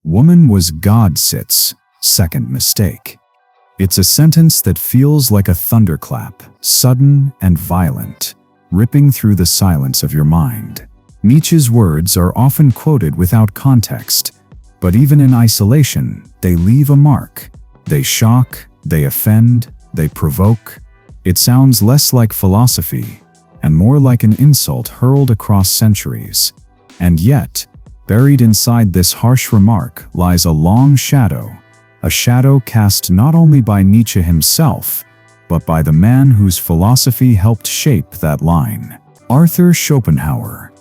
Woman was God sits, second mistake. It's a sentence that feels like a thunderclap, sudden and violent, ripping through the silence of your mind. Nietzsche's words are often quoted without context, but even in isolation, they leave a mark. They shock, they offend, they provoke. It sounds less like philosophy and more like an insult hurled across centuries. And yet, buried inside this harsh remark lies a long shadow, a shadow cast not only by Nietzsche himself, but by the man whose philosophy helped shape that line, Arthur Schopenhauer.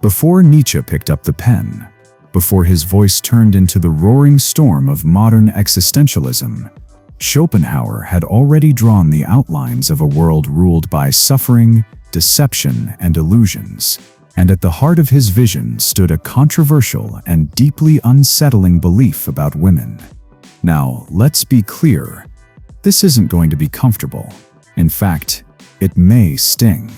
Before Nietzsche picked up the pen, before his voice turned into the roaring storm of modern existentialism, Schopenhauer had already drawn the outlines of a world ruled by suffering, deception, and illusions. And at the heart of his vision stood a controversial and deeply unsettling belief about women. Now, let's be clear. This isn't going to be comfortable. In fact, it may sting.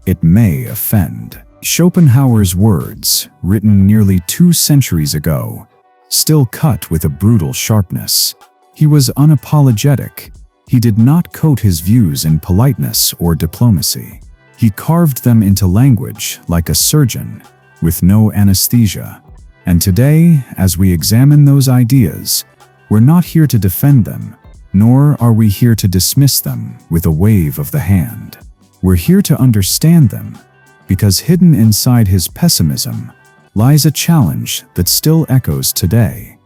It may offend. Schopenhauer's words, written nearly 2 centuries ago, still cut with a brutal sharpness. He was unapologetic. He did not coat his views in politeness or diplomacy. He carved them into language like a surgeon, with no anesthesia. And today, as we examine those ideas, we're not here to defend them, nor are we here to dismiss them with a wave of the hand. We're here to understand them, because hidden inside his pessimism lies a challenge that still echoes today.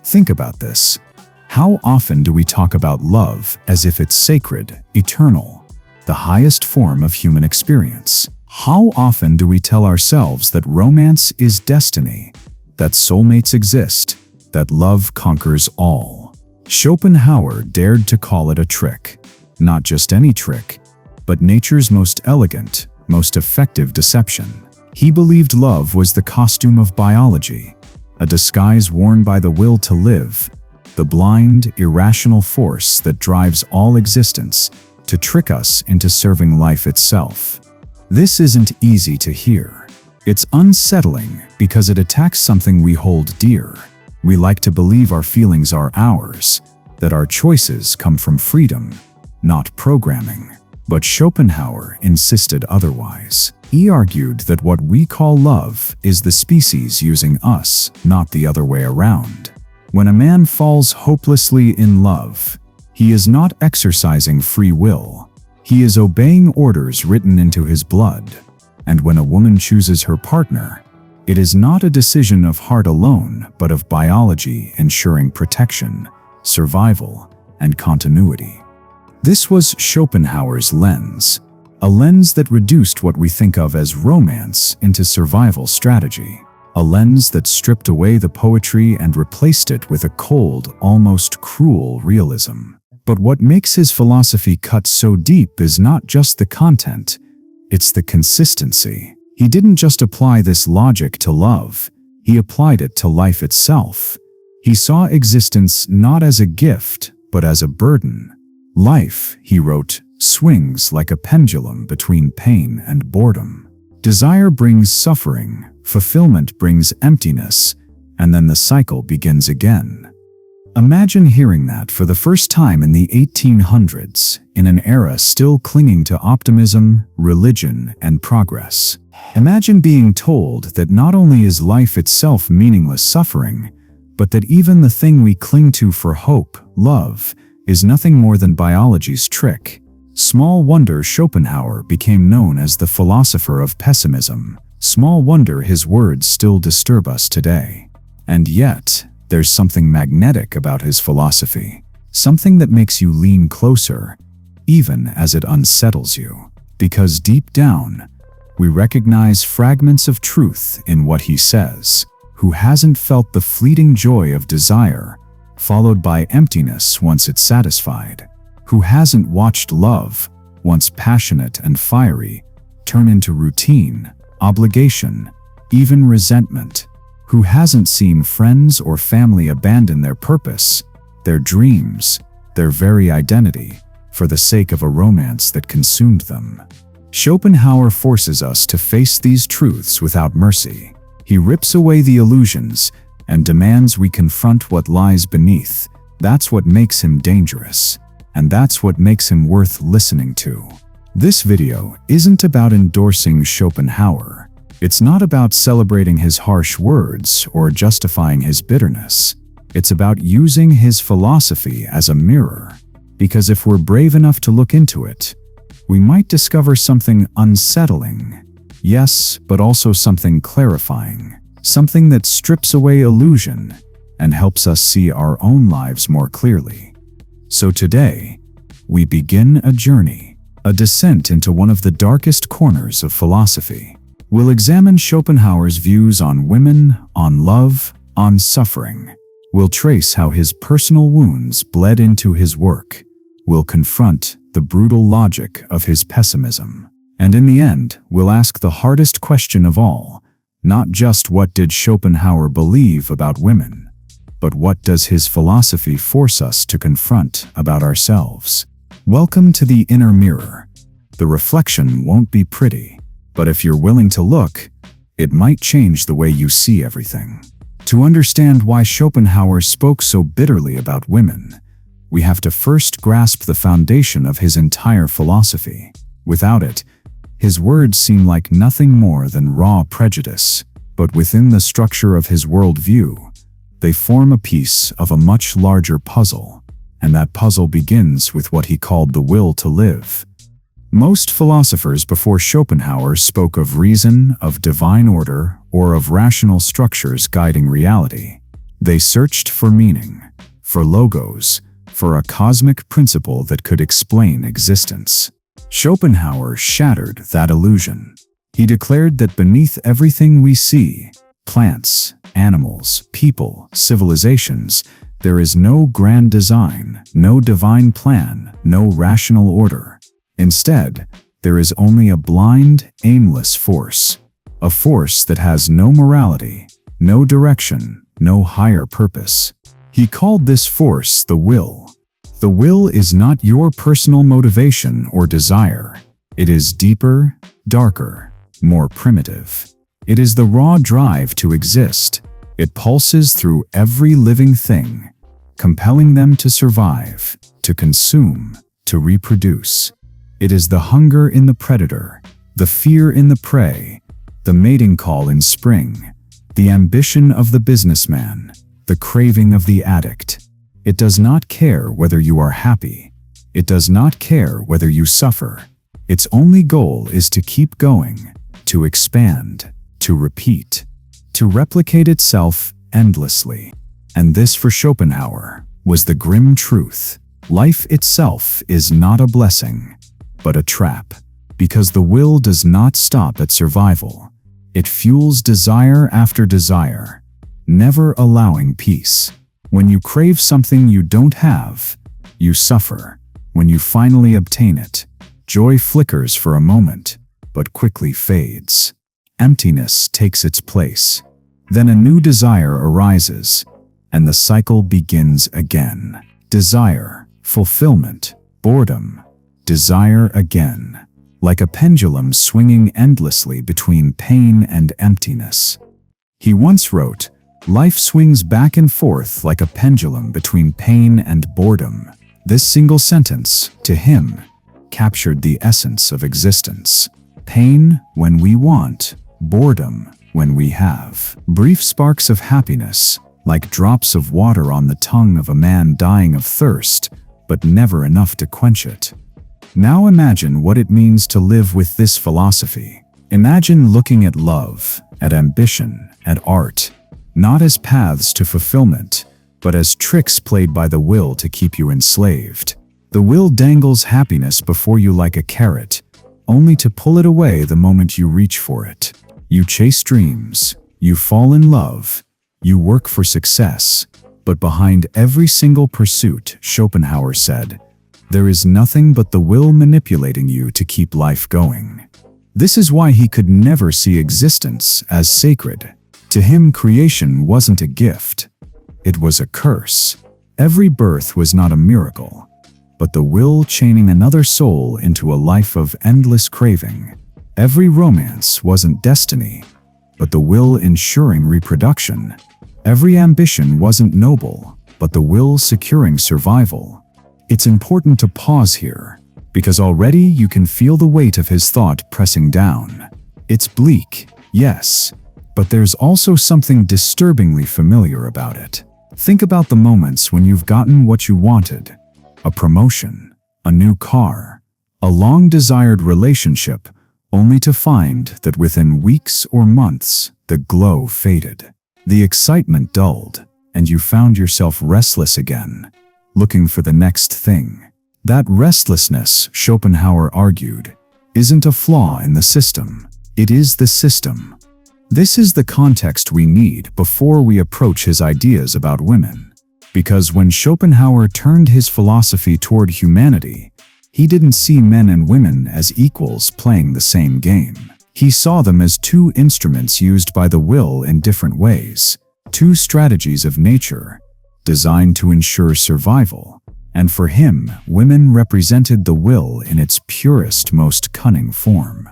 Think about this. How often do we talk about love as if it's sacred, eternal, the highest form of human experience? How often do we tell ourselves that romance is destiny, that soulmates exist, that love conquers all? Schopenhauer dared to call it a trick. Not just any trick, but nature's most elegant, most effective deception. He believed love was the costume of biology, a disguise worn by the will to live, the blind, irrational force that drives all existence to trick us into serving life itself. This isn't easy to hear. It's unsettling because it attacks something we hold dear. We like to believe our feelings are ours, that our choices come from freedom, not programming. But Schopenhauer insisted otherwise. He argued that what we call love is the species using us, not the other way around. When a man falls hopelessly in love, he is not exercising free will. He is obeying orders written into his blood. And when a woman chooses her partner, it is not a decision of heart alone, but of biology ensuring protection, survival, and continuity. This was Schopenhauer's lens, a lens that reduced what we think of as romance into survival strategy, a lens that stripped away the poetry and replaced it with a cold, almost cruel realism. But what makes his philosophy cut so deep is not just the content, it's the consistency. He didn't just apply this logic to love, he applied it to life itself. He saw existence not as a gift, but as a burden. Life, he wrote, swings like a pendulum between pain and boredom. Desire brings suffering, fulfillment brings emptiness, and then the cycle begins again. Imagine hearing that for the first time in the 1800s, in an era still clinging to optimism, religion, and progress. Imagine being told that not only is life itself meaningless suffering, but that even the thing we cling to for hope, love, is nothing more than biology's trick. Small wonder Schopenhauer became known as the philosopher of pessimism. Small wonder his words still disturb us today. And yet, there's something magnetic about his philosophy, something that makes you lean closer, even as it unsettles you. Because deep down, we recognize fragments of truth in what he says. Who hasn't felt the fleeting joy of desire, followed by emptiness once it's satisfied? Who hasn't watched love, once passionate and fiery, turn into routine, obligation, even resentment? Who hasn't seen friends or family abandon their purpose, their dreams, their very identity, for the sake of a romance that consumed them? Schopenhauer forces us to face these truths without mercy. He rips away the illusions, and demands we confront what lies beneath. That's what makes him dangerous, and that's what makes him worth listening to. This video isn't about endorsing Schopenhauer. It's not about celebrating his harsh words or justifying his bitterness. It's about using his philosophy as a mirror, because if we're brave enough to look into it, we might discover something unsettling. Yes, but also something clarifying, something that strips away illusion and helps us see our own lives more clearly. So today, we begin a journey, a descent into one of the darkest corners of philosophy. We'll examine Schopenhauer's views on women, on love, on suffering. We'll trace how his personal wounds bled into his work. We'll confront the brutal logic of his pessimism. And in the end, we'll ask the hardest question of all, not just what did Schopenhauer believe about women, but what does his philosophy force us to confront about ourselves? Welcome to the inner mirror. The reflection won't be pretty, but if you're willing to look, it might change the way you see everything. To understand why Schopenhauer spoke so bitterly about women, we have to first grasp the foundation of his entire philosophy. Without it, his words seem like nothing more than raw prejudice, but within the structure of his worldview, they form a piece of a much larger puzzle, and that puzzle begins with what he called the will to live. Most philosophers before Schopenhauer spoke of reason, of divine order, or of rational structures guiding reality. They searched for meaning, for logos, for a cosmic principle that could explain existence. Schopenhauer shattered that illusion. He declared that beneath everything we see, plants, animals, people, civilizations, there is no grand design, no divine plan, no rational order. Instead, there is only a blind, aimless force, a force that has no morality, no direction, no higher purpose. He called this force the will. The will is not your personal motivation or desire. It is deeper, darker, more primitive. It is the raw drive to exist. It pulses through every living thing, compelling them to survive, to consume, to reproduce. It is the hunger in the predator, the fear in the prey, the mating call in spring, the ambition of the businessman, the craving of the addict. It does not care whether you are happy. It does not care whether you suffer. Its only goal is to keep going, to expand, to repeat, to replicate itself endlessly. And this, for Schopenhauer, was the grim truth. Life itself is not a blessing, but a trap, because the will does not stop at survival. It fuels desire after desire, never allowing peace. When you crave something you don't have, you suffer. When you finally obtain it, joy flickers for a moment, but quickly fades. Emptiness takes its place. Then a new desire arises, and the cycle begins again. Desire, fulfillment, boredom, desire again, like a pendulum swinging endlessly between pain and emptiness. He once wrote, "Life swings back and forth like a pendulum between pain and boredom." This single sentence, to him, captured the essence of existence. Pain when we want, boredom when we have. Brief sparks of happiness, like drops of water on the tongue of a man dying of thirst, but never enough to quench it. Now imagine what it means to live with this philosophy. Imagine looking at love, at ambition, at art, not as paths to fulfillment, but as tricks played by the will to keep you enslaved. The will dangles happiness before you like a carrot, only to pull it away the moment you reach for it. You chase dreams, you fall in love, you work for success, but behind every single pursuit, Schopenhauer said, there is nothing but the will manipulating you to keep life going. This is why he could never see existence as sacred. To him, creation wasn't a gift. It was a curse. Every birth was not a miracle, but the will chaining another soul into a life of endless craving. Every romance wasn't destiny, but the will ensuring reproduction. Every ambition wasn't noble, but the will securing survival. It's important to pause here, because already you can feel the weight of his thought pressing down. It's bleak, yes, but there's also something disturbingly familiar about it. Think about the moments when you've gotten what you wanted: a promotion, a new car, a long-desired relationship, only to find that within weeks or months, the glow faded. The excitement dulled, and you found yourself restless again, looking for the next thing. That restlessness, Schopenhauer argued, isn't a flaw in the system. It is the system. This is the context we need before we approach his ideas about women. Because when Schopenhauer turned his philosophy toward humanity, he didn't see men and women as equals playing the same game. He saw them as two instruments used by the will in different ways, two strategies of nature, designed to ensure survival. And for him, women represented the will in its purest, most cunning form.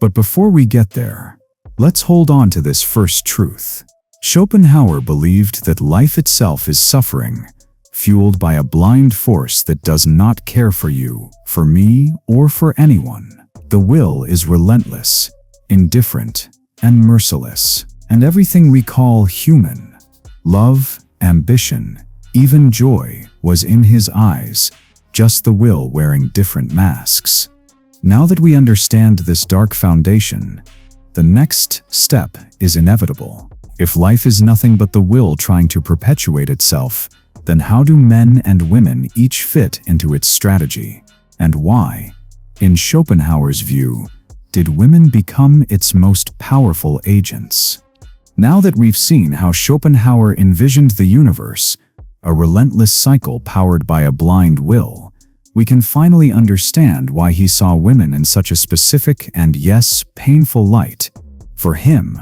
But before we get there, let's hold on to this first truth. Schopenhauer believed that life itself is suffering, fueled by a blind force that does not care for you, for me, or for anyone. The will is relentless, indifferent, and merciless, and everything we call human, love, ambition, even joy, was in his eyes just the will wearing different masks. Now that we understand this dark foundation, the next step is inevitable. If life is nothing but the will trying to perpetuate itself, then how do men and women each fit into its strategy? And why, in Schopenhauer's view, did women become its most powerful agents? Now that we've seen how Schopenhauer envisioned the universe, a relentless cycle powered by a blind will, we can finally understand why he saw women in such a specific and, yes, painful light. For him,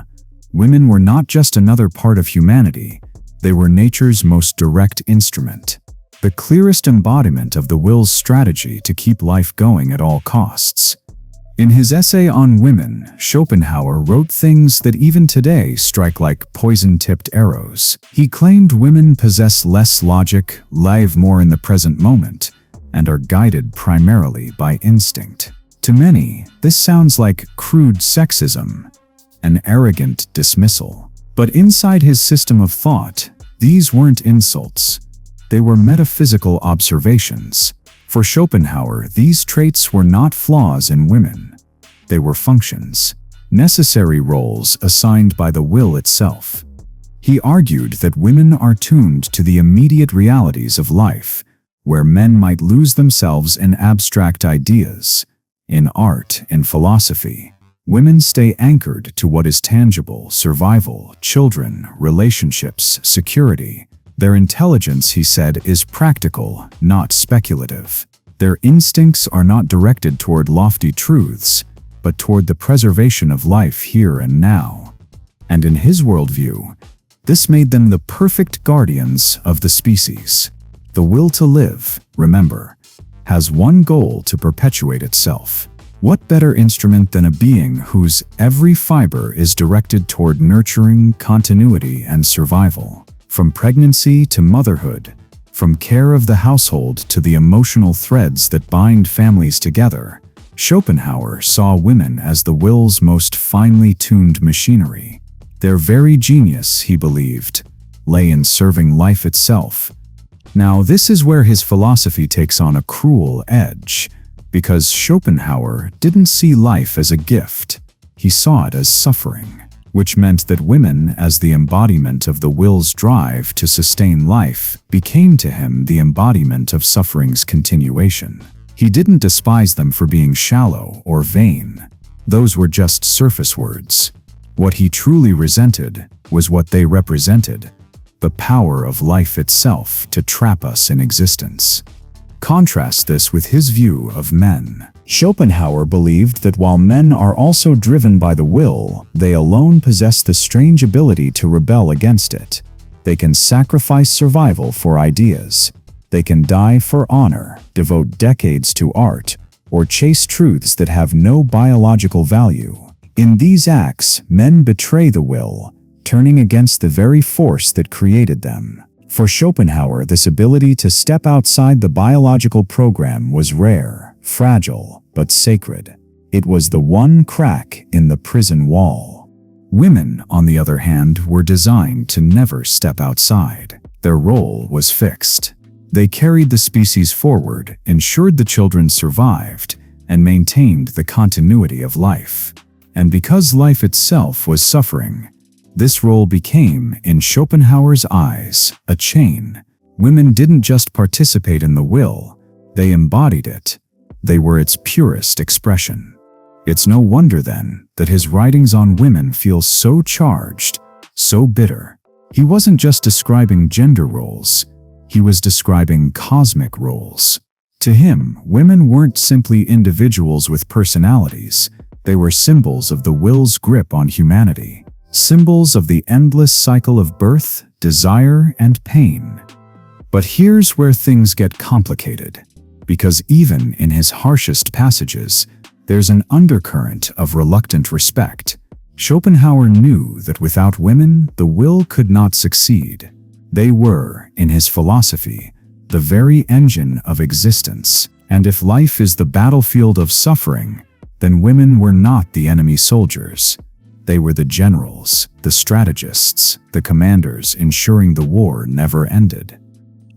women were not just another part of humanity, they were nature's most direct instrument, the clearest embodiment of the will's strategy to keep life going at all costs. In his essay on women, Schopenhauer wrote things that even today strike like poison-tipped arrows. He claimed women possess less logic, live more in the present moment, and are guided primarily by instinct. To many, this sounds like crude sexism, an arrogant dismissal. But inside his system of thought, these weren't insults. They were metaphysical observations. For Schopenhauer, these traits were not flaws in women. They were functions, necessary roles assigned by the will itself. He argued that women are tuned to the immediate realities of life, where men might lose themselves in abstract ideas. In art, in philosophy, women stay anchored to what is tangible: survival, children, relationships, security. Their intelligence, he said, is practical, not speculative. Their instincts are not directed toward lofty truths, but toward the preservation of life here and now. And in his worldview, this made them the perfect guardians of the species. The will to live, remember, has one goal: to perpetuate itself. What better instrument than a being whose every fiber is directed toward nurturing, continuity, and survival? From pregnancy to motherhood, from care of the household to the emotional threads that bind families together, Schopenhauer saw women as the will's most finely tuned machinery. Their very genius, he believed, lay in serving life itself. Now, this is where his philosophy takes on a cruel edge, because Schopenhauer didn't see life as a gift. He saw it as suffering, which meant that women, as the embodiment of the will's drive to sustain life, became to him the embodiment of suffering's continuation. He didn't despise them for being shallow or vain. Those were just surface words. What he truly resented was what they represented: the power of life itself to trap us in existence. Contrast this with his view of men. Schopenhauer believed that while men are also driven by the will, they alone possess the strange ability to rebel against it. They can sacrifice survival for ideas. They can die for honor, devote decades to art, or chase truths that have no biological value. In these acts, men betray the will, turning against the very force that created them. For Schopenhauer, this ability to step outside the biological program was rare, fragile, but sacred. It was the one crack in the prison wall. Women, on the other hand, were designed to never step outside. Their role was fixed. They carried the species forward, ensured the children survived, and maintained the continuity of life. And because life itself was suffering, this role became, in Schopenhauer's eyes, a chain. Women didn't just participate in the will, they embodied it. They were its purest expression. It's no wonder then that his writings on women feel so charged, so bitter. He wasn't just describing gender roles, he was describing cosmic roles. To him, women weren't simply individuals with personalities, they were symbols of the will's grip on humanity. Symbols of the endless cycle of birth, desire, and pain. But here's where things get complicated, because even in his harshest passages, there's an undercurrent of reluctant respect. Schopenhauer knew that without women, the will could not succeed. They were, in his philosophy, the very engine of existence. And if life is the battlefield of suffering, then women were not the enemy soldiers. They were the generals, the strategists, the commanders ensuring the war never ended.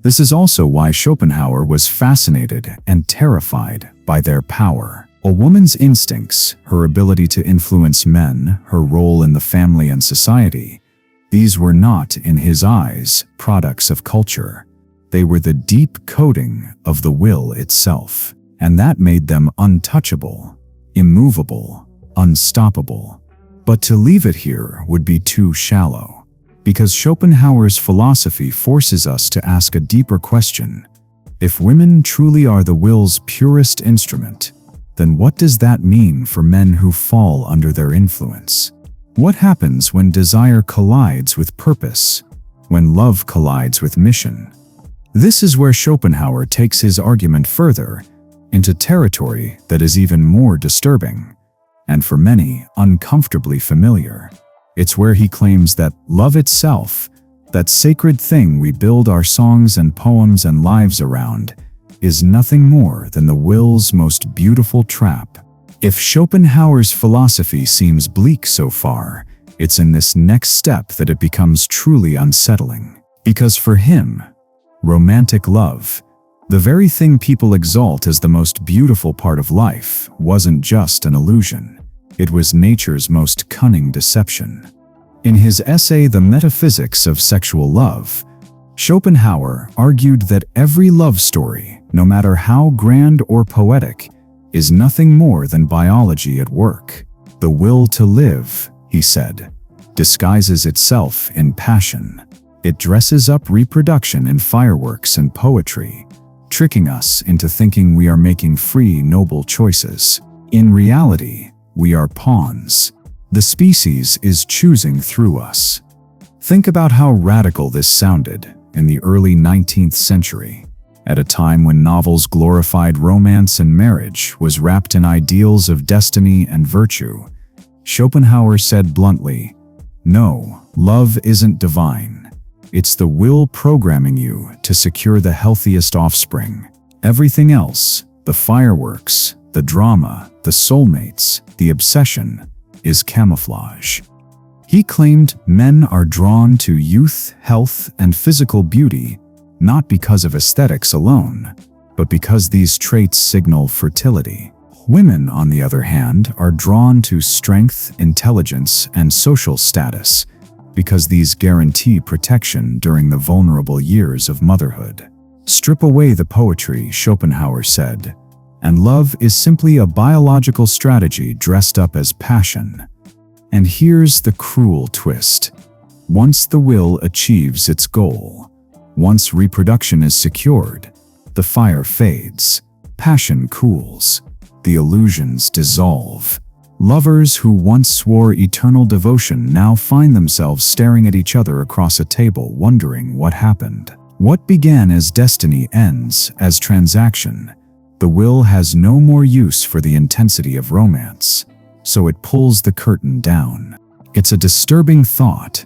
This is also why Schopenhauer was fascinated and terrified by their power. A woman's instincts, her ability to influence men, her role in the family and society, these were not, in his eyes, products of culture. They were the deep coding of the will itself. And that made them untouchable, immovable, unstoppable. But to leave it here would be too shallow, because Schopenhauer's philosophy forces us to ask a deeper question. If women truly are the will's purest instrument, then what does that mean for men who fall under their influence? What happens when desire collides with purpose, when love collides with mission? This is where Schopenhauer takes his argument further, into territory that is even more disturbing, and for many, uncomfortably familiar. It's where he claims that love itself, that sacred thing we build our songs and poems and lives around, is nothing more than the will's most beautiful trap. If Schopenhauer's philosophy seems bleak so far, it's in this next step that it becomes truly unsettling. Because for him, romantic love, the very thing people exalt as the most beautiful part of life, wasn't just an illusion. It was nature's most cunning deception. In his essay The Metaphysics of Sexual Love, Schopenhauer argued that every love story, no matter how grand or poetic, is nothing more than biology at work. The will to live, he said, disguises itself in passion. It dresses up reproduction in fireworks and poetry, tricking us into thinking we are making free, noble choices. In reality, we are pawns. The species is choosing through us. Think about how radical this sounded in the early 19th century, at a time when novels glorified romance and marriage was wrapped in ideals of destiny and virtue. Schopenhauer said bluntly, "No, love isn't divine. It's the will programming you to secure the healthiest offspring. Everything else, the fireworks, the drama, the soulmates, the obsession, is camouflage." He claimed men are drawn to youth, health, and physical beauty, not because of aesthetics alone, but because these traits signal fertility. Women, on the other hand, are drawn to strength, intelligence, and social status, because these guarantee protection during the vulnerable years of motherhood. Strip away the poetry, Schopenhauer said, and love is simply a biological strategy dressed up as passion. And here's the cruel twist. Once the will achieves its goal, once reproduction is secured, the fire fades, passion cools, the illusions dissolve. Lovers who once swore eternal devotion now find themselves staring at each other across a table, wondering what happened. What began as destiny ends as transaction. The will has no more use for the intensity of romance, so it pulls the curtain down. It's a disturbing thought,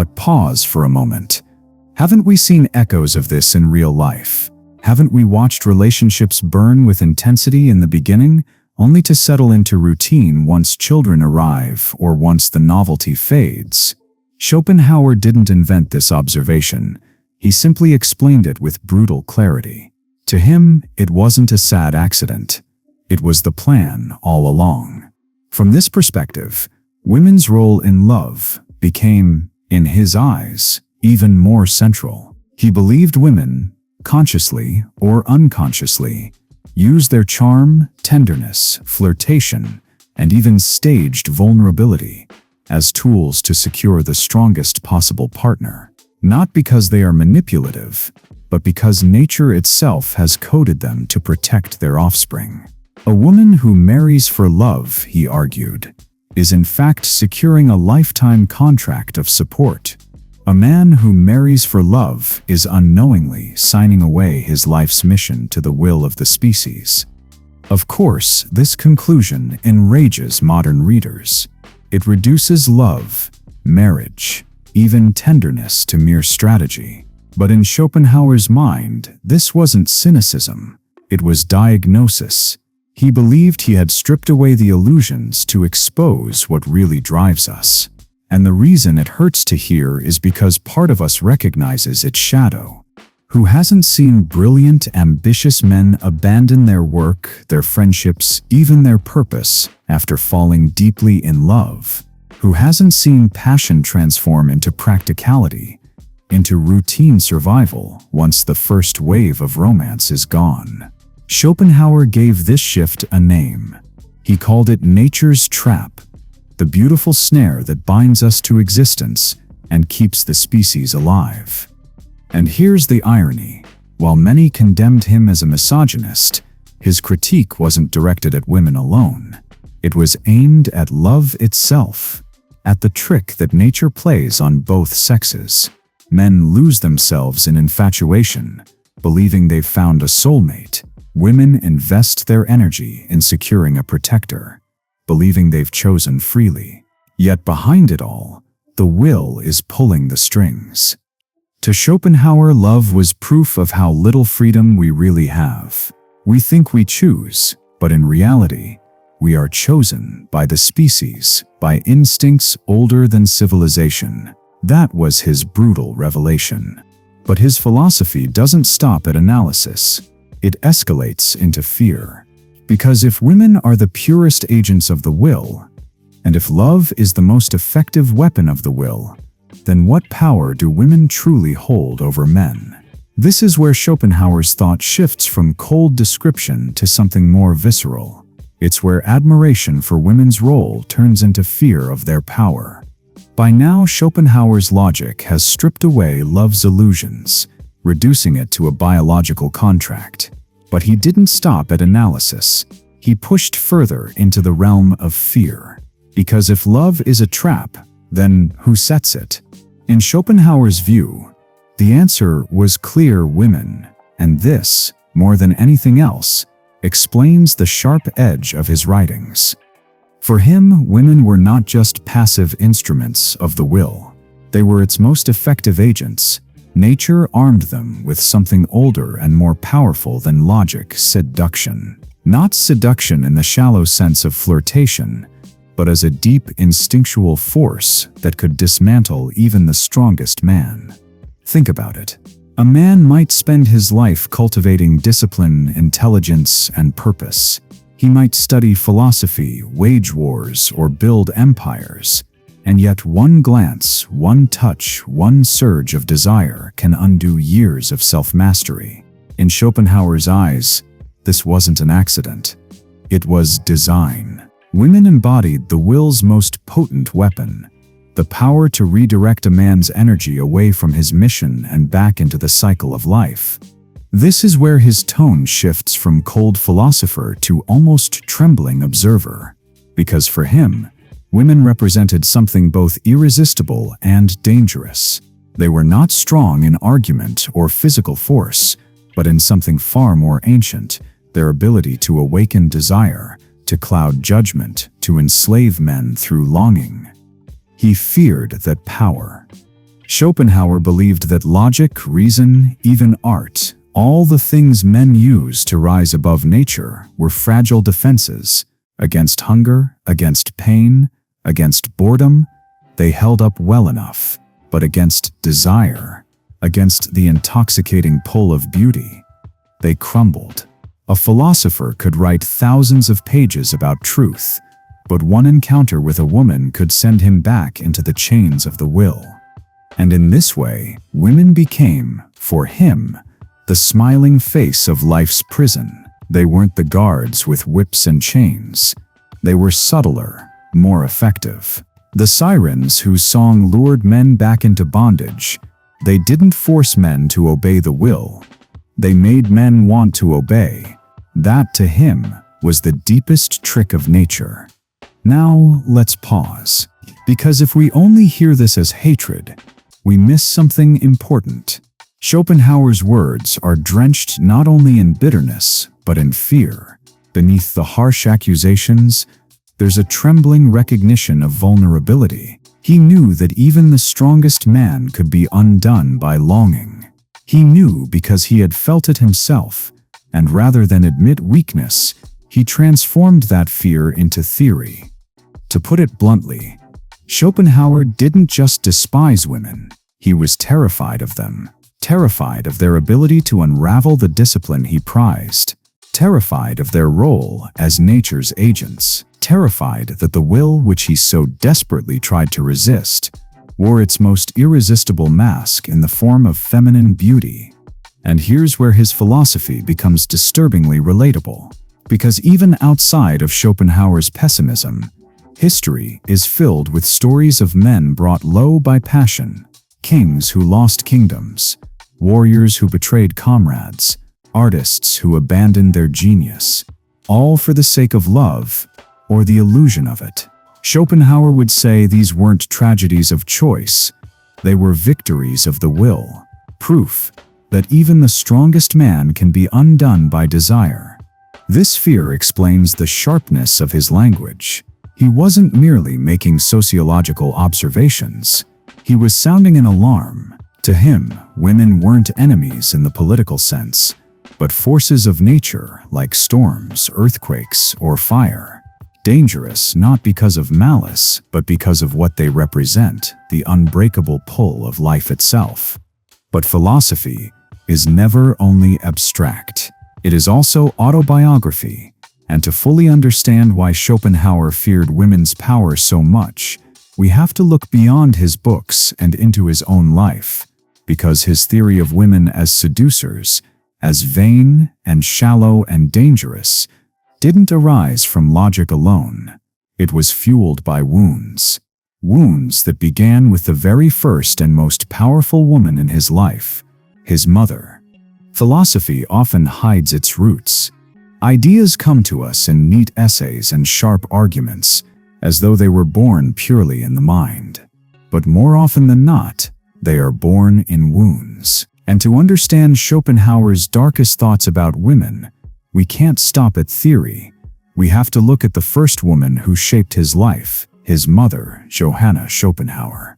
But pause for a moment. Haven't we seen echoes of this in real life? Haven't we watched relationships burn with intensity in the beginning, only to settle into routine once children arrive or once the novelty fades? Schopenhauer didn't invent this observation. He simply explained it with brutal clarity. To him, it wasn't a sad accident. It was the plan all along. From this perspective, women's role in love became, in his eyes, even more central. He believed women, consciously or unconsciously, use their charm, tenderness, flirtation, and even staged vulnerability as tools to secure the strongest possible partner. Not because they are manipulative, but because nature itself has coded them to protect their offspring. A woman who marries for love, he argued, is in fact securing a lifetime contract of support. A man who marries for love is unknowingly signing away his life's mission to the will of the species. Of course, this conclusion enrages modern readers. It reduces love, marriage, even tenderness to mere strategy. But in Schopenhauer's mind, this wasn't cynicism. It was diagnosis. He believed he had stripped away the illusions to expose what really drives us. And the reason it hurts to hear is because part of us recognizes its shadow. Who hasn't seen brilliant, ambitious men abandon their work, their friendships, even their purpose after falling deeply in love? Who hasn't seen passion transform into practicality, into routine survival once the first wave of romance is gone? Schopenhauer gave this shift a name. He called it nature's trap, the beautiful snare that binds us to existence and keeps the species alive. And here's the irony. While many condemned him as a misogynist, his critique wasn't directed at women alone. It was aimed at love itself, at the trick that nature plays on both sexes. Men lose themselves in infatuation, believing they've found a soulmate. Women invest their energy in securing a protector, believing they've chosen freely. Yet behind it all, the will is pulling the strings. To Schopenhauer, love was proof of how little freedom we really have. We think we choose, but in reality, we are chosen by the species, by instincts older than civilization. That was his brutal revelation. But his philosophy doesn't stop at analysis. It escalates into fear. Because if women are the purest agents of the will, and if love is the most effective weapon of the will, then what power do women truly hold over men? This is where Schopenhauer's thought shifts from cold description to something more visceral. It's where admiration for women's role turns into fear of their power. By now, Schopenhauer's logic has stripped away love's illusions, reducing it to a biological contract. But he didn't stop at analysis. He pushed further into the realm of fear. Because if love is a trap, then who sets it? In Schopenhauer's view, the answer was clear: women. And this, more than anything else, explains the sharp edge of his writings. For him, women were not just passive instruments of the will. They were its most effective agents. Nature armed them with something older and more powerful than logic: seduction. Not seduction in the shallow sense of flirtation, but as a deep instinctual force that could dismantle even the strongest man. Think about it. A man might spend his life cultivating discipline, intelligence, and purpose. He might study philosophy, wage wars, or build empires. And yet one glance, one touch, one surge of desire can undo years of self-mastery. In Schopenhauer's eyes, this wasn't an accident. It was design. Women embodied the will's most potent weapon, the power to redirect a man's energy away from his mission and back into the cycle of life. This is where his tone shifts from cold philosopher to almost trembling observer. Because for him, women represented something both irresistible and dangerous. They were not strong in argument or physical force, but in something far more ancient: their ability to awaken desire, to cloud judgment, to enslave men through longing. He feared that power, Schopenhauer believed that logic, reason, even art, all the things men use to rise above nature, were fragile defenses against hunger, against pain, against boredom. They held up well enough, but against desire, against the intoxicating pull of beauty, they crumbled. A philosopher could write thousands of pages about truth, but one encounter with a woman could send him back into the chains of the will. And in this way, women became, for him, the smiling face of life's prison. They weren't the guards with whips and chains. They were subtler, more effective. The sirens whose song lured men back into bondage. They didn't force men to obey the will. They made men want to obey. That, to him, was the deepest trick of nature. Now, let's pause. Because if we only hear this as hatred, we miss something important. Schopenhauer's words are drenched not only in bitterness, but in fear. Beneath the harsh accusations, there's a trembling recognition of vulnerability. He knew that even the strongest man could be undone by longing. He knew because he had felt it himself, and rather than admit weakness, he transformed that fear into theory. To put it bluntly, Schopenhauer didn't just despise women, he was terrified of them. Terrified of their ability to unravel the discipline he prized. Terrified of their role as nature's agents. Terrified that the will which he so desperately tried to resist wore its most irresistible mask in the form of feminine beauty. And here's where his philosophy becomes disturbingly relatable. Because even outside of Schopenhauer's pessimism, history is filled with stories of men brought low by passion, kings who lost kingdoms, warriors who betrayed comrades, artists who abandoned their genius, all for the sake of love, or the illusion of it. Schopenhauer would say these weren't tragedies of choice, they were victories of the will, proof that even the strongest man can be undone by desire. This fear explains the sharpness of his language. He wasn't merely making sociological observations, he was sounding an alarm. To him, women weren't enemies in the political sense, but forces of nature like storms, earthquakes, or fire. Dangerous not because of malice, but because of what they represent, the unbreakable pull of life itself. But philosophy is never only abstract. It is also autobiography, and to fully understand why Schopenhauer feared women's power so much, we have to look beyond his books and into his own life. Because his theory of women as seducers, as vain and shallow and dangerous, didn't arise from logic alone. It was fueled by wounds. Wounds that began with the very first and most powerful woman in his life, his mother. Philosophy often hides its roots. Ideas come to us in neat essays and sharp arguments, as though they were born purely in the mind. But more often than not, they are born in wounds. And to understand Schopenhauer's darkest thoughts about women, we can't stop at theory. We have to look at the first woman who shaped his life, his mother, Johanna Schopenhauer.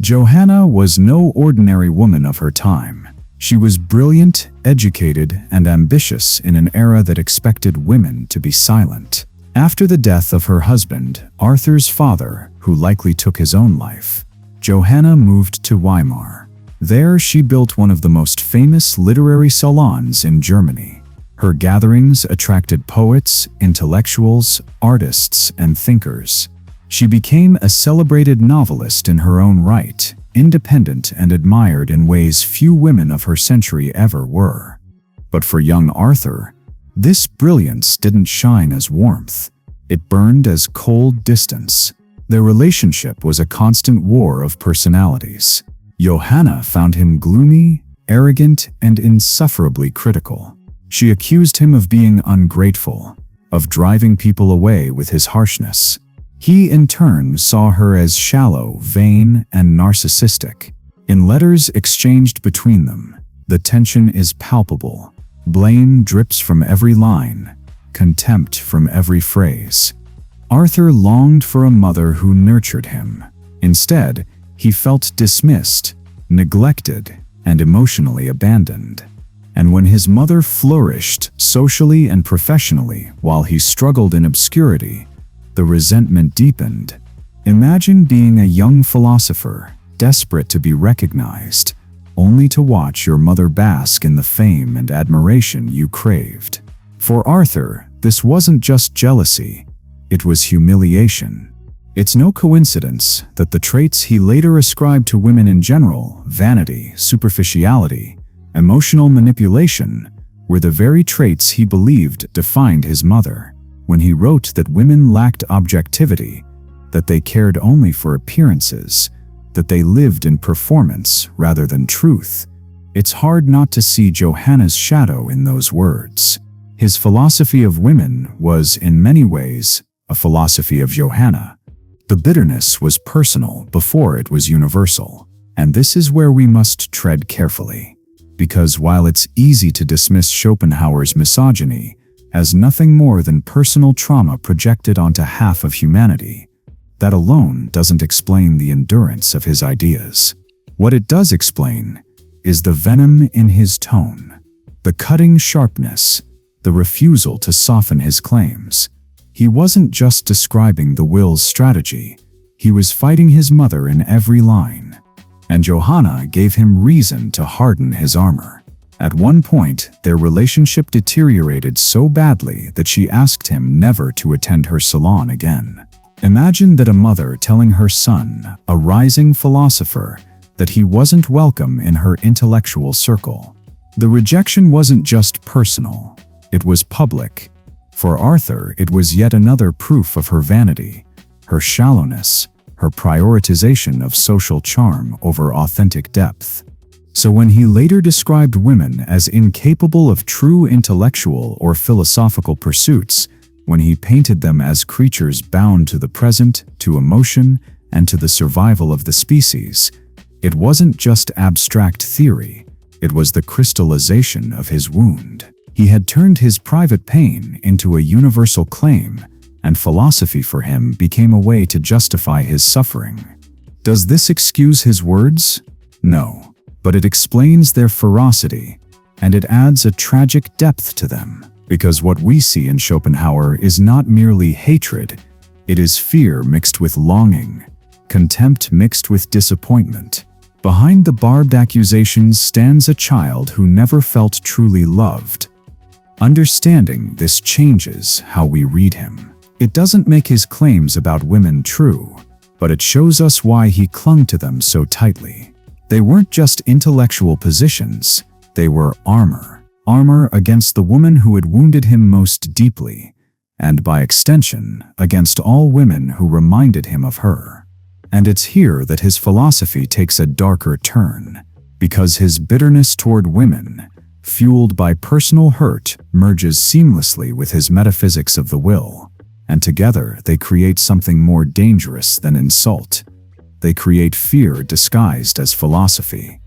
Johanna was no ordinary woman of her time. She was brilliant, educated, and ambitious in an era that expected women to be silent. After the death of her husband, Arthur's father, who likely took his own life, Johanna moved to Weimar. There she built one of the most famous literary salons in Germany. Her gatherings attracted poets, intellectuals, artists, and thinkers. She became a celebrated novelist in her own right, independent and admired in ways few women of her century ever were. But for young Arthur, this brilliance didn't shine as warmth. It burned as cold distance. Their relationship was a constant war of personalities. Johanna found him gloomy, arrogant, and insufferably critical. She accused him of being ungrateful, of driving people away with his harshness. He, in turn, saw her as shallow, vain, and narcissistic. In letters exchanged between them, the tension is palpable. Blame drips from every line, contempt from every phrase. Arthur longed for a mother who nurtured him. Instead, he felt dismissed, neglected, and emotionally abandoned. And when his mother flourished socially and professionally while he struggled in obscurity, the resentment deepened. Imagine being a young philosopher, desperate to be recognized, only to watch your mother bask in the fame and admiration you craved. For Arthur, this wasn't just jealousy, it was humiliation. It's no coincidence that the traits he later ascribed to women in general, vanity, superficiality, emotional manipulation, were the very traits he believed defined his mother. When he wrote that women lacked objectivity, that they cared only for appearances, that they lived in performance rather than truth, it's hard not to see Johanna's shadow in those words. His philosophy of women was, in many ways, a philosophy of Johanna. The bitterness was personal before it was universal. And this is where we must tread carefully. Because while it's easy to dismiss Schopenhauer's misogyny as nothing more than personal trauma projected onto half of humanity, that alone doesn't explain the endurance of his ideas. What it does explain is the venom in his tone, the cutting sharpness, the refusal to soften his claims. He wasn't just describing the will's strategy, he was fighting his mother in every line. And Johanna gave him reason to harden his armor. At one point, their relationship deteriorated so badly that she asked him never to attend her salon again. Imagine that a mother telling her son, a rising philosopher, that he wasn't welcome in her intellectual circle. The rejection wasn't just personal, it was public. For Arthur, it was yet another proof of her vanity, her shallowness, her prioritization of social charm over authentic depth. So when he later described women as incapable of true intellectual or philosophical pursuits, when he painted them as creatures bound to the present, to emotion, and to the survival of the species, it wasn't just abstract theory, it was the crystallization of his wound. He had turned his private pain into a universal claim, and philosophy for him became a way to justify his suffering. Does this excuse his words? No, but it explains their ferocity, and it adds a tragic depth to them, because what we see in Schopenhauer is not merely hatred, it is fear mixed with longing, contempt mixed with disappointment. Behind the barbed accusations stands a child who never felt truly loved. Understanding this changes how we read him. It doesn't make his claims about women true, but it shows us why he clung to them so tightly. They weren't just intellectual positions, they were armor. Armor against the woman who had wounded him most deeply, and by extension, against all women who reminded him of her. And it's here that his philosophy takes a darker turn, because his bitterness toward women, fueled by personal hurt, merges seamlessly with his metaphysics of the will, and together they create something more dangerous than insult. They create fear disguised as philosophy.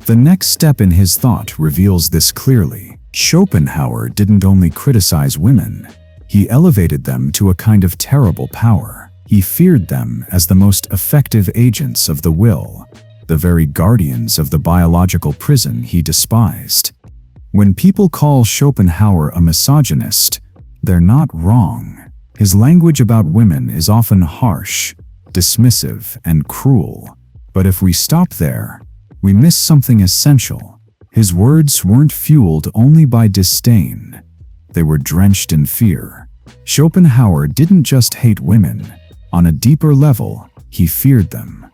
The next step in his thought reveals this clearly. Schopenhauer didn't only criticize women, he elevated them to a kind of terrible power. He feared them as the most effective agents of the will, the very guardians of the biological prison he despised. When people call Schopenhauer a misogynist, they're not wrong. His language about women is often harsh, dismissive, and cruel. But if we stop there, we miss something essential. His words weren't fueled only by disdain. They were drenched in fear. Schopenhauer didn't just hate women. On a deeper level, he feared them.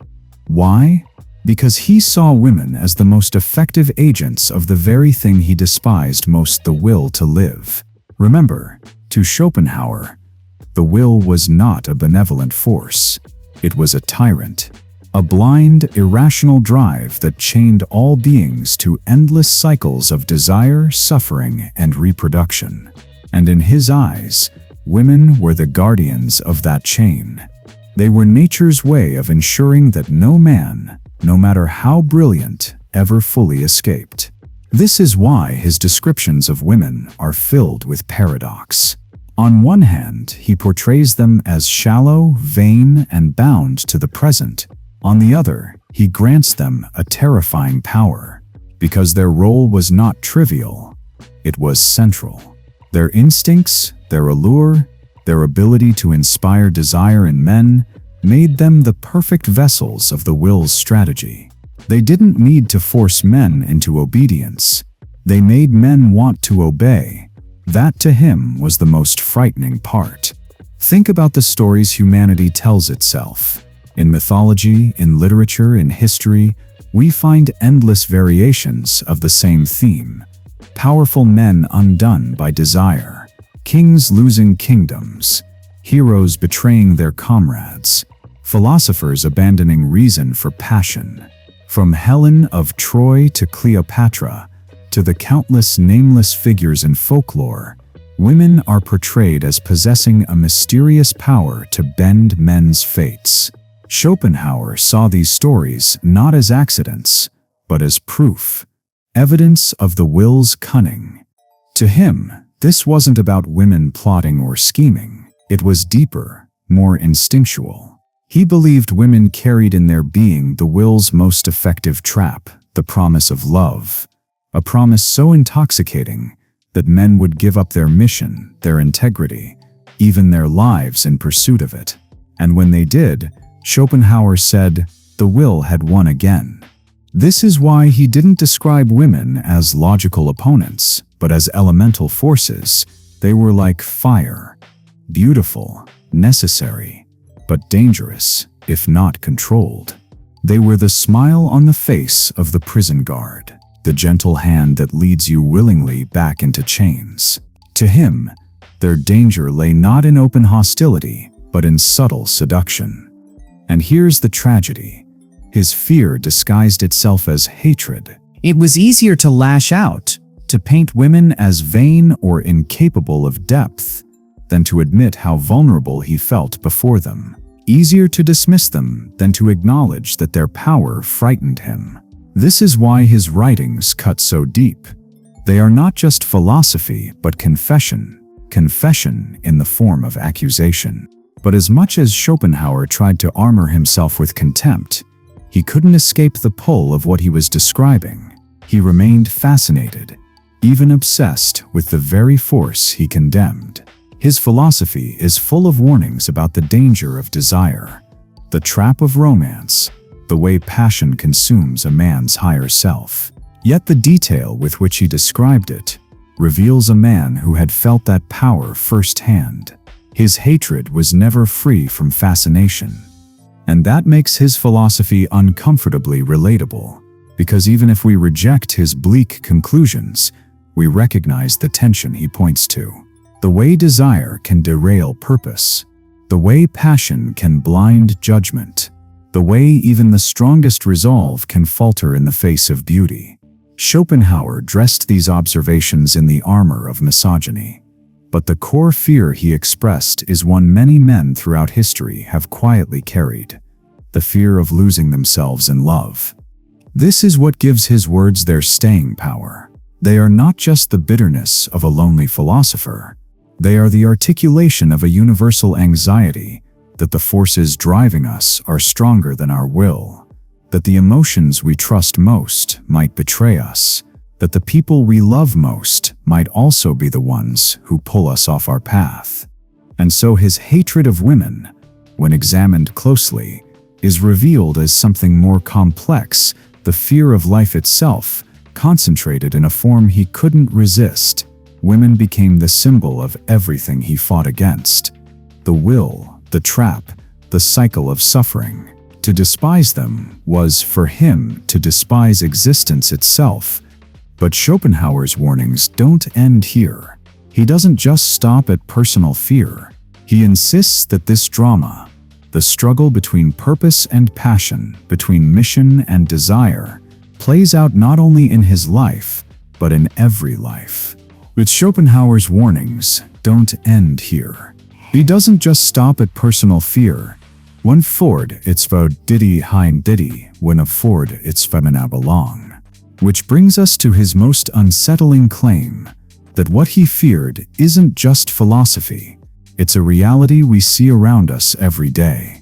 Why? Because he saw women as the most effective agents of the very thing he despised most, the will to live. Remember, to Schopenhauer, the will was not a benevolent force. It was a tyrant, a blind, irrational drive that chained all beings to endless cycles of desire, suffering, and reproduction. And in his eyes, women were the guardians of that chain. They were nature's way of ensuring that no man, no matter how brilliant, ever fully escaped. This is why his descriptions of women are filled with paradox. On one hand, he portrays them as shallow, vain, and bound to the present. On the other, he grants them a terrifying power, because their role was not trivial, it was central. Their instincts, their allure, their ability to inspire desire in men made them the perfect vessels of the will's strategy. They didn't need to force men into obedience. They made men want to obey. That, to him, was the most frightening part. Think about the stories humanity tells itself. In mythology, in literature, in history, we find endless variations of the same theme. Powerful men undone by desire, kings losing kingdoms, heroes betraying their comrades, philosophers abandoning reason for passion. From Helen of Troy to Cleopatra, to the countless nameless figures in folklore, women are portrayed as possessing a mysterious power to bend men's fates. Schopenhauer saw these stories not as accidents, but as proof, evidence of the will's cunning. To him, this wasn't about women plotting or scheming. It was deeper, more instinctual. He believed women carried in their being the will's most effective trap, the promise of love. A promise so intoxicating that men would give up their mission, their integrity, even their lives in pursuit of it. And when they did, Schopenhauer said, the will had won again. This is why he didn't describe women as logical opponents, but as elemental forces. They were like fire, beautiful, necessary, but dangerous, if not controlled. They were the smile on the face of the prison guard, the gentle hand that leads you willingly back into chains. To him, their danger lay not in open hostility, but in subtle seduction. And here's the tragedy. His fear disguised itself as hatred. It was easier to lash out, to paint women as vain or incapable of depth, than to admit how vulnerable he felt before them. Easier to dismiss them than to acknowledge that their power frightened him. This is why his writings cut so deep. They are not just philosophy, but confession. Confession in the form of accusation. But as much as Schopenhauer tried to armor himself with contempt, he couldn't escape the pull of what he was describing. He remained fascinated, even obsessed with the very force he condemned. His philosophy is full of warnings about the danger of desire, the trap of romance, the way passion consumes a man's higher self. Yet the detail with which he described it reveals a man who had felt that power firsthand. His hatred was never free from fascination. And that makes his philosophy uncomfortably relatable, because even if we reject his bleak conclusions, we recognize the tension he points to. The way desire can derail purpose, the way passion can blind judgment, the way even the strongest resolve can falter in the face of beauty. Schopenhauer dressed these observations in the armor of misogyny. But the core fear he expressed is one many men throughout history have quietly carried: the fear of losing themselves in love. This is what gives his words their staying power. They are not just the bitterness of a lonely philosopher. They are the articulation of a universal anxiety that the forces driving us are stronger than our will, that the emotions we trust most might betray us, that the people we love most might also be the ones who pull us off our path. And so his hatred of women, when examined closely, is revealed as something more complex, the fear of life itself, concentrated in a form he couldn't resist. Women became the symbol of everything he fought against: the will, the trap, the cycle of suffering. To despise them was, for him, to despise existence itself. But Schopenhauer's warnings don't end here. He doesn't just stop at personal fear. He insists that this drama, the struggle between purpose and passion, between mission and desire, plays out not only in his life, but in every life. But Schopenhauer's warnings don't end here. He doesn't just stop at personal fear. When Ford it's didi hein didi, when afford it's femina belong. Which brings us to his most unsettling claim, that what he feared isn't just philosophy. It's a reality we see around us every day.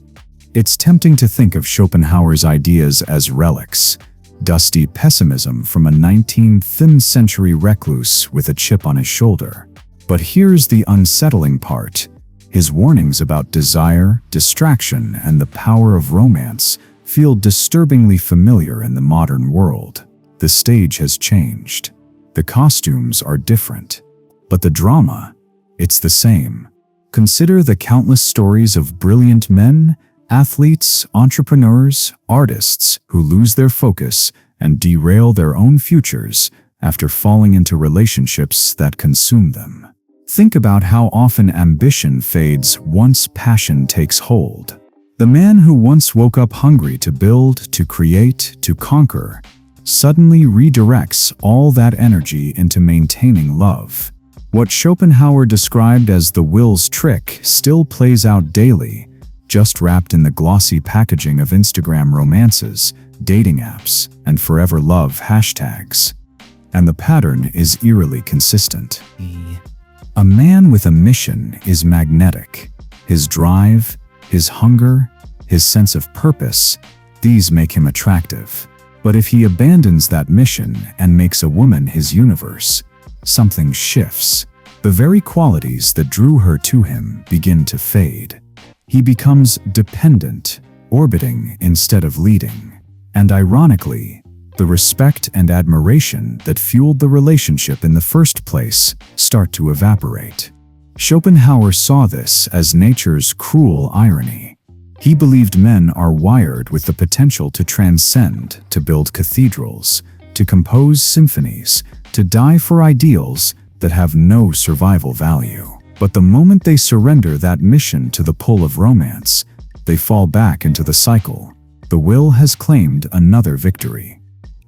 It's tempting to think of Schopenhauer's ideas as relics, dusty pessimism from a 19th century recluse with a chip on his shoulder. But here's the unsettling part. His warnings about desire, distraction, and the power of romance feel disturbingly familiar in the modern world. The stage has changed. The costumes are different. But the drama, it's the same. Consider the countless stories of brilliant men, athletes, entrepreneurs, artists who lose their focus and derail their own futures after falling into relationships that consume them. Think about how often ambition fades once passion takes hold. The man who once woke up hungry to build, to create, to conquer, suddenly redirects all that energy into maintaining love. What Schopenhauer described as the will's trick still plays out daily, just wrapped in the glossy packaging of Instagram romances, dating apps, and forever love hashtags. And the pattern is eerily consistent. A man with a mission is magnetic. His drive, his hunger, his sense of purpose, these make him attractive. But if he abandons that mission and makes a woman his universe, something shifts. The very qualities that drew her to him begin to fade. He becomes dependent, orbiting instead of leading. And ironically, the respect and admiration that fueled the relationship in the first place start to evaporate. Schopenhauer saw this as nature's cruel irony. He believed men are wired with the potential to transcend, to build cathedrals, to compose symphonies, to die for ideals that have no survival value. But the moment they surrender that mission to the pull of romance, they fall back into the cycle. The will has claimed another victory.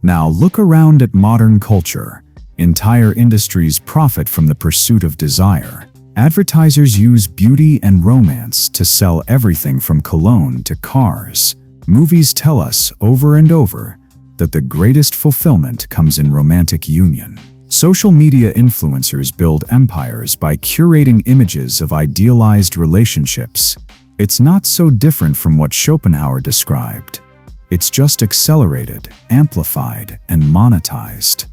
Now look around at modern culture. Entire industries profit from the pursuit of desire. Advertisers use beauty and romance to sell everything from cologne to cars. Movies tell us over and over that the greatest fulfillment comes in romantic union. Social media influencers build empires by curating images of idealized relationships. It's not so different from what Schopenhauer described. It's just accelerated, amplified, and monetized.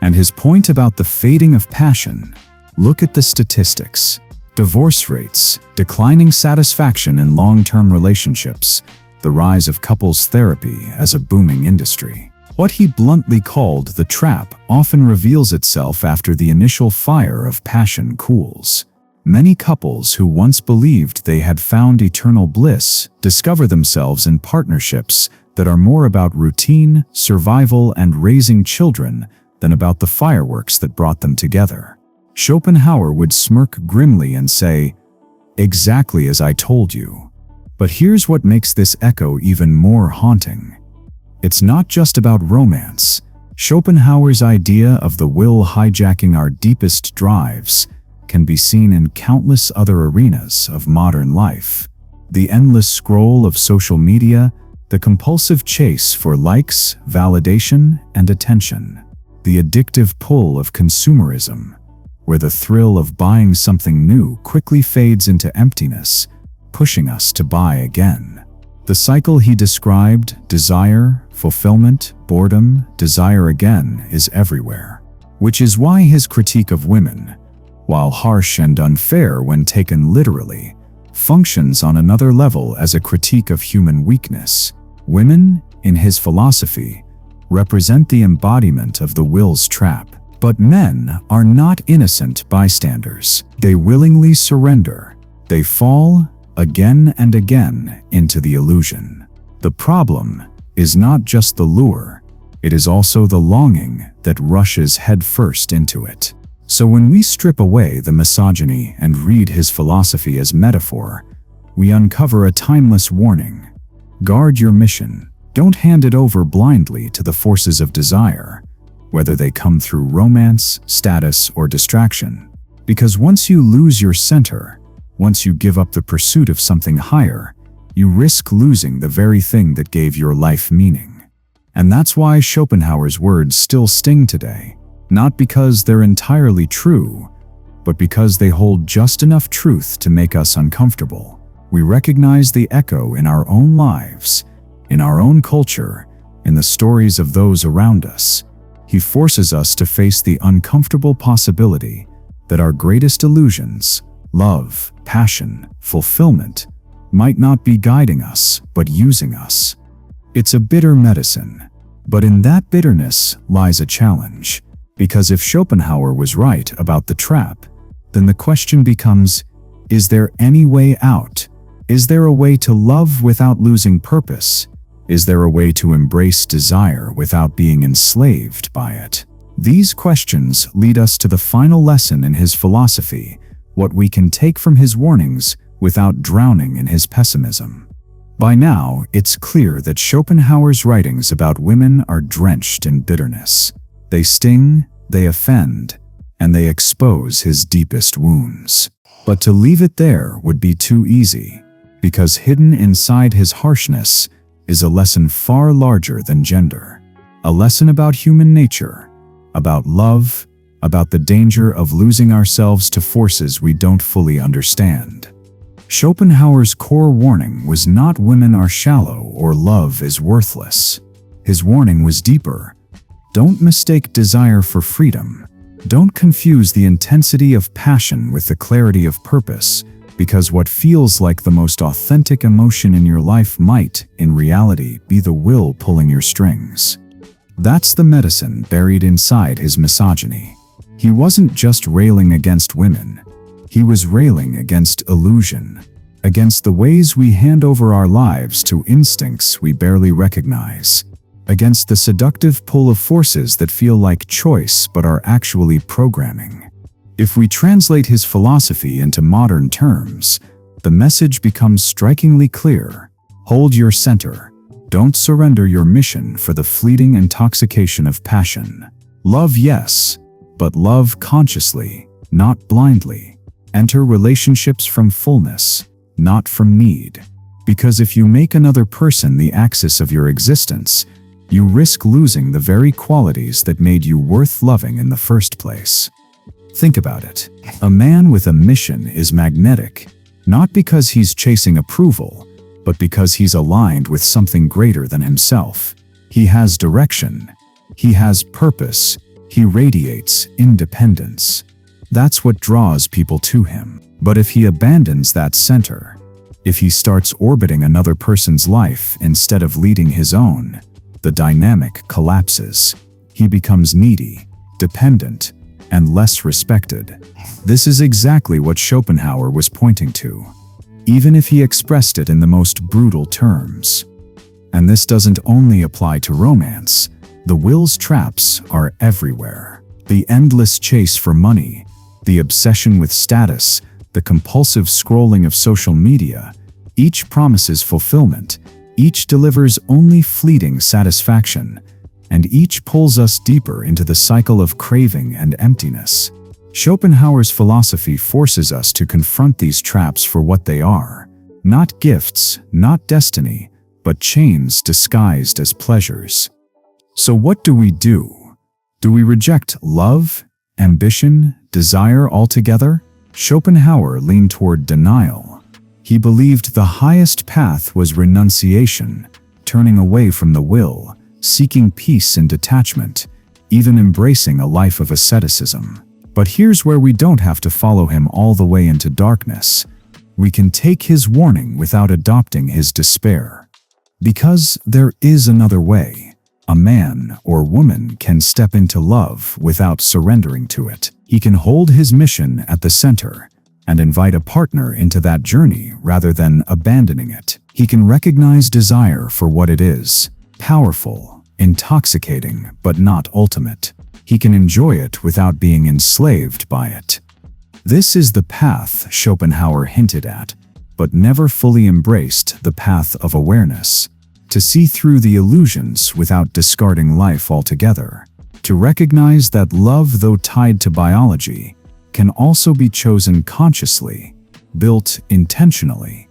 And his point about the fading of passion, look at the statistics. Divorce rates, declining satisfaction in long-term relationships, the rise of couples therapy as a booming industry. What he bluntly called the trap often reveals itself after the initial fire of passion cools. Many couples who once believed they had found eternal bliss discover themselves in partnerships that are more about routine, survival, and raising children than about the fireworks that brought them together. Schopenhauer would smirk grimly and say, "Exactly as I told you." But here's what makes this echo even more haunting. It's not just about romance. Schopenhauer's idea of the will hijacking our deepest drives can be seen in countless other arenas of modern life. The endless scroll of social media, the compulsive chase for likes, validation, and attention. The addictive pull of consumerism, where the thrill of buying something new quickly fades into emptiness, pushing us to buy again. The cycle he described, desire, fulfillment, boredom, desire again, is everywhere. Which is why his critique of women, while harsh and unfair when taken literally, functions on another level as a critique of human weakness. Women, in his philosophy, represent the embodiment of the will's trap. But men are not innocent bystanders. They willingly surrender. They fall, again and again, into the illusion. The problem is not just the lure, it is also the longing that rushes headfirst into it. So when we strip away the misogyny and read his philosophy as metaphor, we uncover a timeless warning. Guard your mission. Don't hand it over blindly to the forces of desire, whether they come through romance, status, or distraction. Because once you lose your center, once you give up the pursuit of something higher, you risk losing the very thing that gave your life meaning. And that's why Schopenhauer's words still sting today, not because they're entirely true, but because they hold just enough truth to make us uncomfortable. We recognize the echo in our own lives, in our own culture, in the stories of those around us. He forces us to face the uncomfortable possibility that our greatest illusions, love, passion, fulfillment, might not be guiding us, but using us. It's a bitter medicine, but in that bitterness lies a challenge. Because if Schopenhauer was right about the trap, then the question becomes, is there any way out? Is there a way to love without losing purpose? Is there a way to embrace desire without being enslaved by it? These questions lead us to the final lesson in his philosophy, what we can take from his warnings without drowning in his pessimism. By now, it's clear that Schopenhauer's writings about women are drenched in bitterness. They sting, they offend, and they expose his deepest wounds. But to leave it there would be too easy, because hidden inside his harshness is a lesson far larger than gender. A lesson about human nature, about love, about the danger of losing ourselves to forces we don't fully understand. Schopenhauer's core warning was not women are shallow or love is worthless. His warning was deeper. Don't mistake desire for freedom. Don't confuse the intensity of passion with the clarity of purpose, because what feels like the most authentic emotion in your life might, in reality, be the will pulling your strings. That's the medicine buried inside his misogyny. He wasn't just railing against women. He was railing against illusion, against the ways we hand over our lives to instincts we barely recognize, against the seductive pull of forces that feel like choice but are actually programming. If we translate his philosophy into modern terms, the message becomes strikingly clear. Hold your center. Don't surrender your mission for the fleeting intoxication of passion. Love, yes, but love consciously, not blindly. Enter relationships from fullness, not from need. Because if you make another person the axis of your existence, you risk losing the very qualities that made you worth loving in the first place. Think about it. A man with a mission is magnetic, not because he's chasing approval, but because he's aligned with something greater than himself. He has direction. He has purpose. He radiates independence. That's what draws people to him. But if he abandons that center, if he starts orbiting another person's life instead of leading his own, the dynamic collapses. He becomes needy, dependent, and less respected. This is exactly what Schopenhauer was pointing to, even if he expressed it in the most brutal terms. And this doesn't only apply to romance. The will's traps are everywhere. The endless chase for money, the obsession with status, the compulsive scrolling of social media, each promises fulfillment, each delivers only fleeting satisfaction, and each pulls us deeper into the cycle of craving and emptiness. Schopenhauer's philosophy forces us to confront these traps for what they are. Not gifts, not destiny, but chains disguised as pleasures. So what do we do? Do we reject love, ambition, desire altogether? Schopenhauer leaned toward denial. He believed the highest path was renunciation, turning away from the will, seeking peace and detachment, even embracing a life of asceticism. But here's where we don't have to follow him all the way into darkness. We can take his warning without adopting his despair. Because there is another way. A man or woman can step into love without surrendering to it. He can hold his mission at the center and invite a partner into that journey rather than abandoning it. He can recognize desire for what it is, powerful, intoxicating, but not ultimate. He can enjoy it without being enslaved by it. This is the path Schopenhauer hinted at, but never fully embraced, the path of awareness. To see through the illusions without discarding life altogether. To recognize that love, though tied to biology, can also be chosen consciously, built intentionally,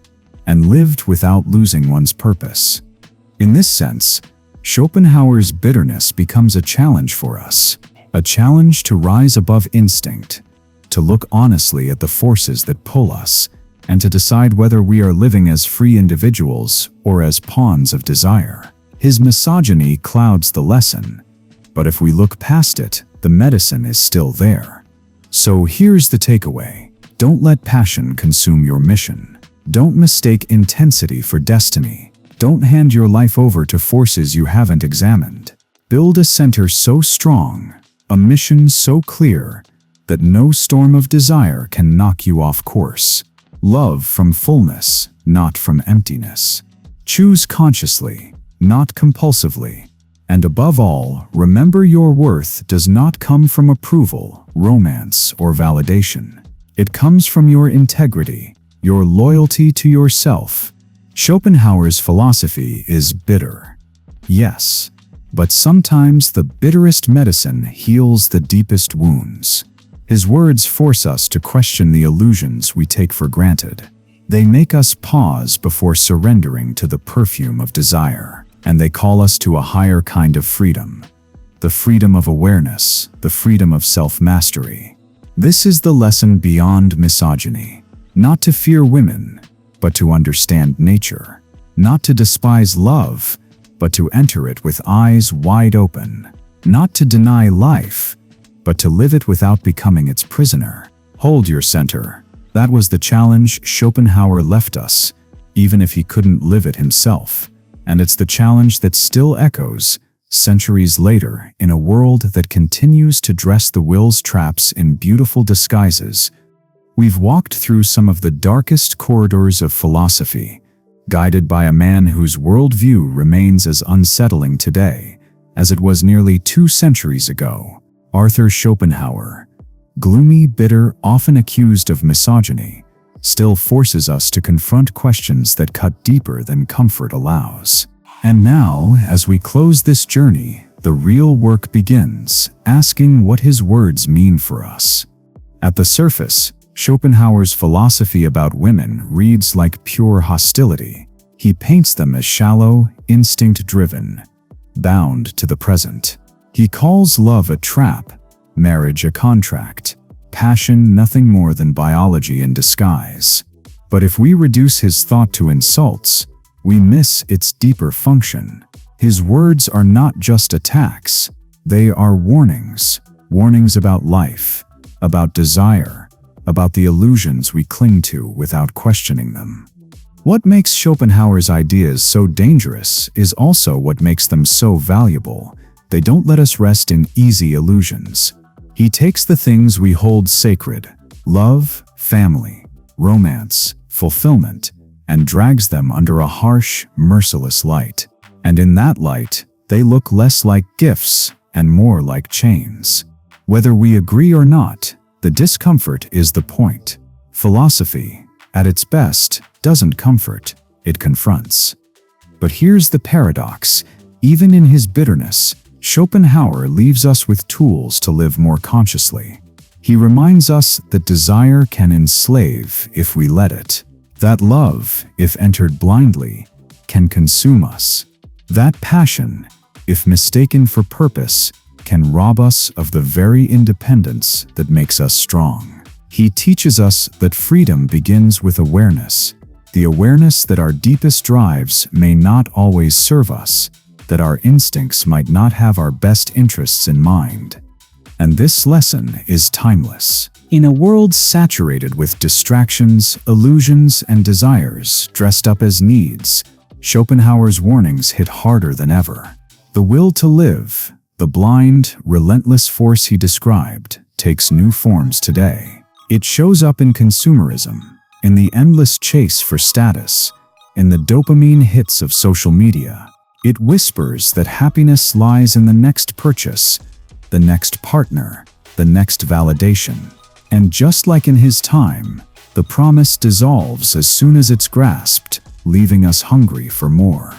and lived without losing one's purpose. In this sense, Schopenhauer's bitterness becomes a challenge for us, a challenge to rise above instinct, to look honestly at the forces that pull us, and to decide whether we are living as free individuals or as pawns of desire. His misogyny clouds the lesson, but if we look past it, the medicine is still there. So here's the takeaway. Don't let passion consume your mission. Don't mistake intensity for destiny. Don't hand your life over to forces you haven't examined. Build a center so strong, a mission so clear, that no storm of desire can knock you off course. Love from fullness, not from emptiness. Choose consciously, not compulsively. And above all, remember your worth does not come from approval, romance, or validation. It comes from your integrity, your loyalty to yourself. Schopenhauer's philosophy is bitter. Yes, but sometimes the bitterest medicine heals the deepest wounds. His words force us to question the illusions we take for granted. They make us pause before surrendering to the perfume of desire, and they call us to a higher kind of freedom. The freedom of awareness, the freedom of self-mastery. This is the lesson beyond misogyny. Not to fear women, but to understand nature. Not to despise love, but to enter it with eyes wide open. Not to deny life, but to live it without becoming its prisoner. Hold your center. That was the challenge Schopenhauer left us, even if he couldn't live it himself. And it's the challenge that still echoes, centuries later, in a world that continues to dress the will's traps in beautiful disguises. We've walked through some of the darkest corridors of philosophy, guided by a man whose worldview remains as unsettling today as it was nearly 2 centuries ago. Arthur Schopenhauer, gloomy, bitter, often accused of misogyny, still forces us to confront questions that cut deeper than comfort allows. And now, as we close this journey, the real work begins, asking what his words mean for us. At the surface, Schopenhauer's philosophy about women reads like pure hostility. He paints them as shallow, instinct-driven, bound to the present. He calls love a trap, marriage a contract, passion nothing more than biology in disguise. But if we reduce his thought to insults, we miss its deeper function. His words are not just attacks, they are warnings. Warnings about life, about desire, about the illusions we cling to without questioning them. What makes Schopenhauer's ideas so dangerous is also what makes them so valuable. They don't let us rest in easy illusions. He takes the things we hold sacred, love, family, romance, fulfillment, and drags them under a harsh, merciless light. And in that light, they look less like gifts and more like chains. Whether we agree or not, the discomfort is the point. Philosophy, at its best, doesn't comfort, it confronts. But here's the paradox. Even in his bitterness, Schopenhauer leaves us with tools to live more consciously. He reminds us that desire can enslave if we let it. That love, if entered blindly, can consume us. That passion, if mistaken for purpose, can rob us of the very independence that makes us strong. He teaches us that freedom begins with awareness, the awareness that our deepest drives may not always serve us, that our instincts might not have our best interests in mind. And this lesson is timeless. In a world saturated with distractions, illusions, and desires dressed up as needs, Schopenhauer's warnings hit harder than ever. The will to live, the blind, relentless force he described, takes new forms today. It shows up in consumerism, in the endless chase for status, in the dopamine hits of social media. It whispers that happiness lies in the next purchase, the next partner, the next validation. And just like in his time, the promise dissolves as soon as it's grasped, leaving us hungry for more.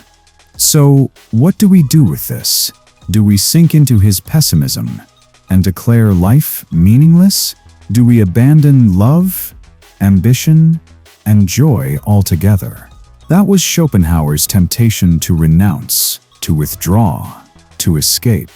So, what do we do with this? Do we sink into his pessimism and declare life meaningless? Do we abandon love, ambition, and joy altogether? That was Schopenhauer's temptation to renounce, to withdraw, to escape.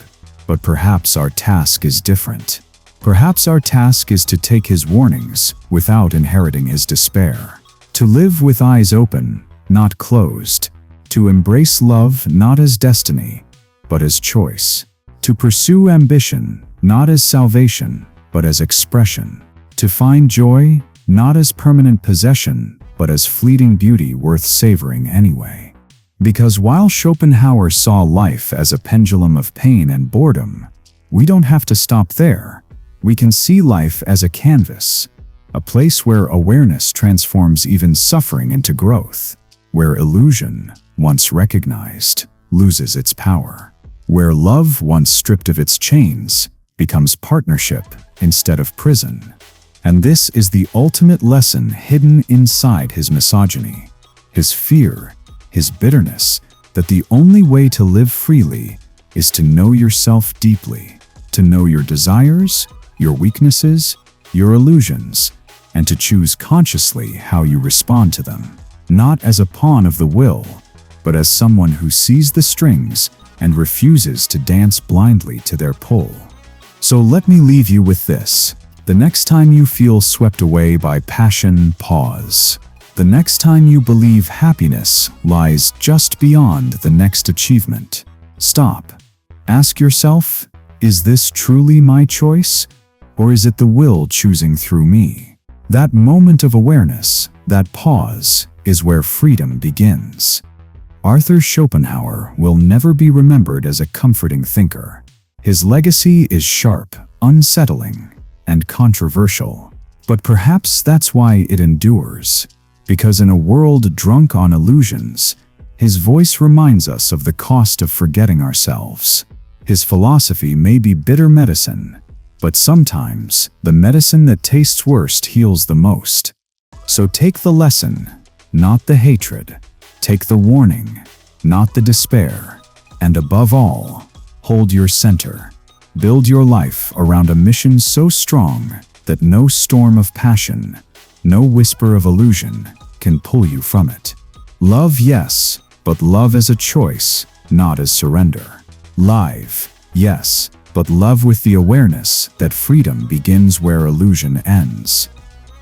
But perhaps our task is different. Perhaps our task is to take his warnings without inheriting his despair. To live with eyes open, not closed. To embrace love not as destiny, but as choice. To pursue ambition not as salvation, but as expression. To find joy not as permanent possession, but as fleeting beauty worth savoring anyway. Because while Schopenhauer saw life as a pendulum of pain and boredom, we don't have to stop there. We can see life as a canvas, a place where awareness transforms even suffering into growth, where illusion, once recognized, loses its power, where love, once stripped of its chains, becomes partnership instead of prison. And this is the ultimate lesson hidden inside his misogyny, his fear, his bitterness, that the only way to live freely is to know yourself deeply, to know your desires, your weaknesses, your illusions, and to choose consciously how you respond to them, not as a pawn of the will, but as someone who sees the strings and refuses to dance blindly to their pull. So let me leave you with this. The next time you feel swept away by passion, pause. The next time you believe happiness lies just beyond the next achievement, stop. Ask yourself, is this truly my choice, or is it the will choosing through me? That moment of awareness, that pause, is where freedom begins. Arthur Schopenhauer will never be remembered as a comforting thinker. His legacy is sharp, unsettling, and controversial. But perhaps that's why it endures. Because in a world drunk on illusions, his voice reminds us of the cost of forgetting ourselves. His philosophy may be bitter medicine, but sometimes the medicine that tastes worst heals the most. So take the lesson, not the hatred. Take the warning, not the despair. And above all, hold your center. Build your life around a mission so strong that no storm of passion, no whisper of illusion can pull you from it. Love, yes, but love as a choice, not as surrender. Live, yes, but love with the awareness that freedom begins where illusion ends.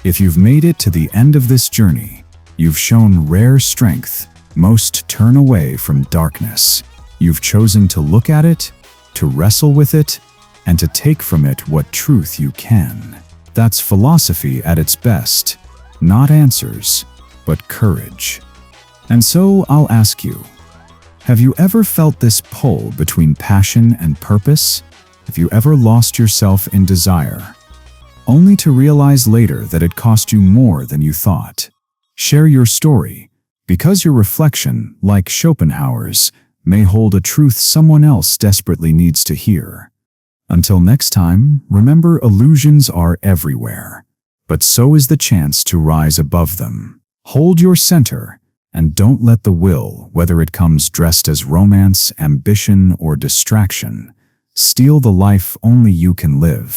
If you've made it to the end of this journey, you've shown rare strength. Most turn away from darkness. You've chosen to look at it, to wrestle with it, and to take from it what truth you can. That's philosophy at its best. Not answers, but courage. And so I'll ask you, have you ever felt this pull between passion and purpose? Have you ever lost yourself in desire, only to realize later that it cost you more than you thought? Share your story, because your reflection, like Schopenhauer's, may hold a truth someone else desperately needs to hear. Until next time, remember, illusions are everywhere, but so is the chance to rise above them. Hold your center, and don't let the will, whether it comes dressed as romance, ambition, or distraction, steal the life only you can live.